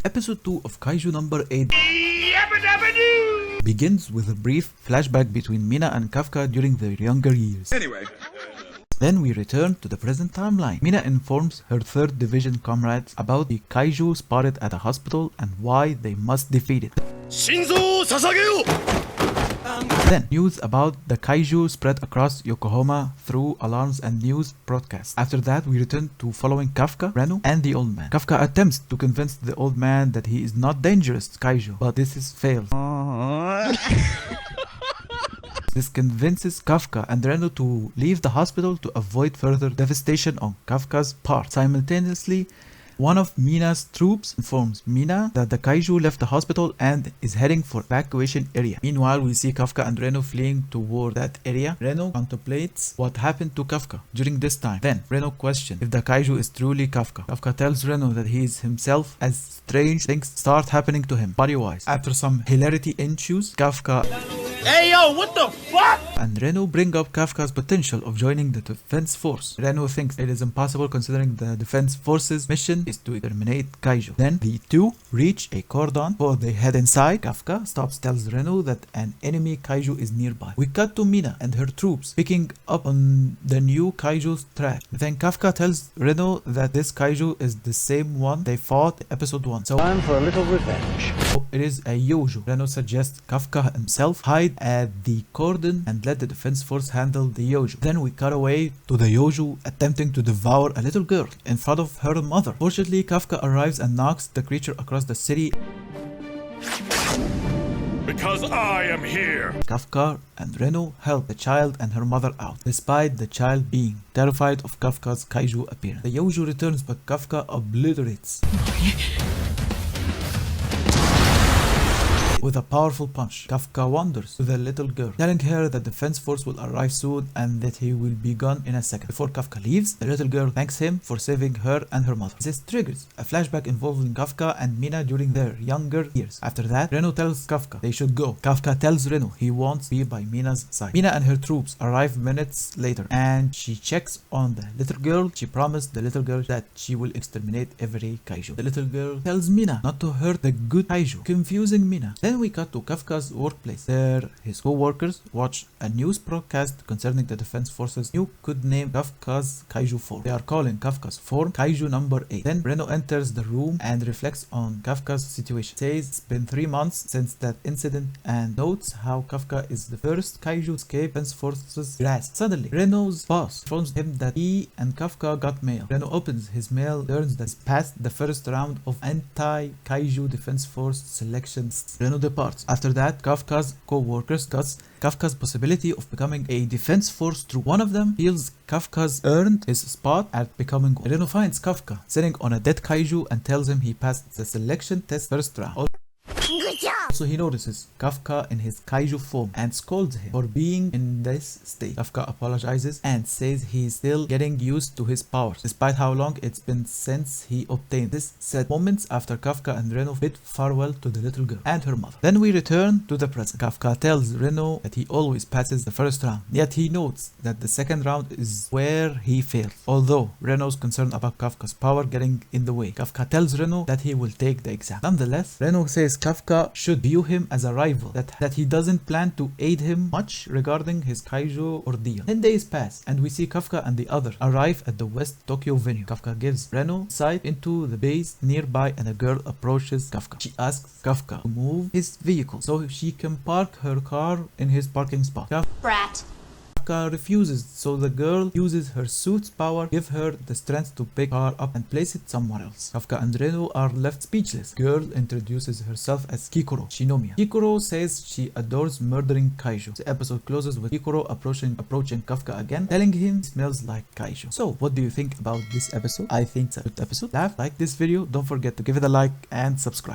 Episode 2 of Kaiju number 8 begins with a brief flashback between Mina and Kafka during their younger years. Then we return to the present timeline. Mina informs her 3rd Division comrades about the Kaiju spotted at a hospital and why they must defeat it. Then, news about the Kaiju spread across Yokohama through alarms and news broadcasts. After that, we return to following Kafka, Reno, and the old man. Kafka attempts to convince the old man that he is not dangerous to Kaiju, but this is failed. This convinces Kafka and Reno to leave the hospital to avoid further devastation on Kafka's part. Simultaneously, one of Mina's troops informs Mina that the Kaiju left the hospital and is heading for evacuation area. Meanwhile, we see Kafka and Reno fleeing toward that area. Reno contemplates what happened to Kafka during this time. Then, Reno questions if the Kaiju is truly Kafka. Kafka tells Reno that he is himself as strange things start happening to him, body-wise. After some hilarity ensues, Kafka Hey yo, what the fuck? and Reno bring up Kafka's potential of joining the defense force. Reno thinks it is impossible considering the defense force's mission is to exterminate Kaiju. Then the two reach a cordon before they head inside. Kafka stops, tells Reno that an enemy Kaiju is nearby. We cut to Mina and her troops picking up on the new Kaiju's track. Then Kafka tells Reno that this Kaiju is the same one they fought in episode 1. So Time for a little revenge. it is a Yojo. Reno suggests Kafka himself hide at the cordon and let the defense force handle the Yojo. Then we cut away to the Yojo attempting to devour a little girl in front of her mother. Fortunately, Kafka arrives and knocks the creature across the city. Because I am here. Kafka and Reno help the child and her mother out, despite the child being terrified of Kafka's Kaiju appearance. The Yojo returns, but Kafka obliterates with a powerful punch. Kafka wanders to the little girl, telling her that the defense force will arrive soon and that he will be gone in a second. Before Kafka leaves, the little girl thanks him for saving her and her mother. This triggers a flashback involving Kafka and Mina during their younger years. After that, Reno tells Kafka they should go. Kafka tells Reno he wants to be by Mina's side. Mina and her troops arrive minutes later and she checks on the little girl. She promised the little girl that she will exterminate every Kaiju. The little girl tells Mina not to hurt the good Kaiju, confusing Mina. Then we cut to Kafka's workplace. There, his co-workers watch a news broadcast concerning the defense force's new codename Kafka's Kaiju form. They are calling Kafka's form Kaiju number 8. Then Reno enters the room and reflects on Kafka's situation. Says it's been 3 months since that incident and notes how Kafka is the first Kaiju to escape defense force's grasp. Suddenly, Reno's boss informs him that he and Kafka got mail. Reno opens his mail, learns that he's passed the first round of anti-Kaiju defense force selections. Reno departs. After that, Kafka's co-workers discuss Kafka's possibility of becoming a defense force through. One of them feels Kafka's earned his spot at becoming one. Reno finds Kafka sitting on a dead Kaiju and tells him he passed the selection test first round. Also, he notices Kafka in his Kaiju form and scolds him for being in this state. Kafka apologizes and says he is still getting used to his powers, despite how long it's been since he obtained this. Said moments after Kafka and Reno bid farewell to the little girl and her mother. Then we return to the present. Kafka tells Reno that he always passes the first round, yet he notes that the second round is where he fails. Although Reno's concerned about Kafka's power getting in the way, Kafka tells Reno that he will take the exam. Nonetheless, Reno says Kafka should view him as a rival, that he doesn't plan to aid him much regarding his Kaiju ordeal. 10 days pass and we see Kafka and the other arrive at the West Tokyo venue. Kafka gives Reno sight into the base nearby and a girl approaches Kafka. She asks Kafka to move his vehicle so she can park her car in his parking spot. Brat. Kafka refuses, so the girl uses her suit's power, give her the strength to pick her up and place it somewhere else. Kafka and Reno are left speechless. Girl introduces herself as Kikoro Shinomiya. Kikoro says she adores murdering Kaiju. The episode closes with Kikoro approaching Kafka again, telling him he smells like Kaiju. So, what do you think about this episode? I think it's a good episode. Like this video, don't forget to give it a like and subscribe.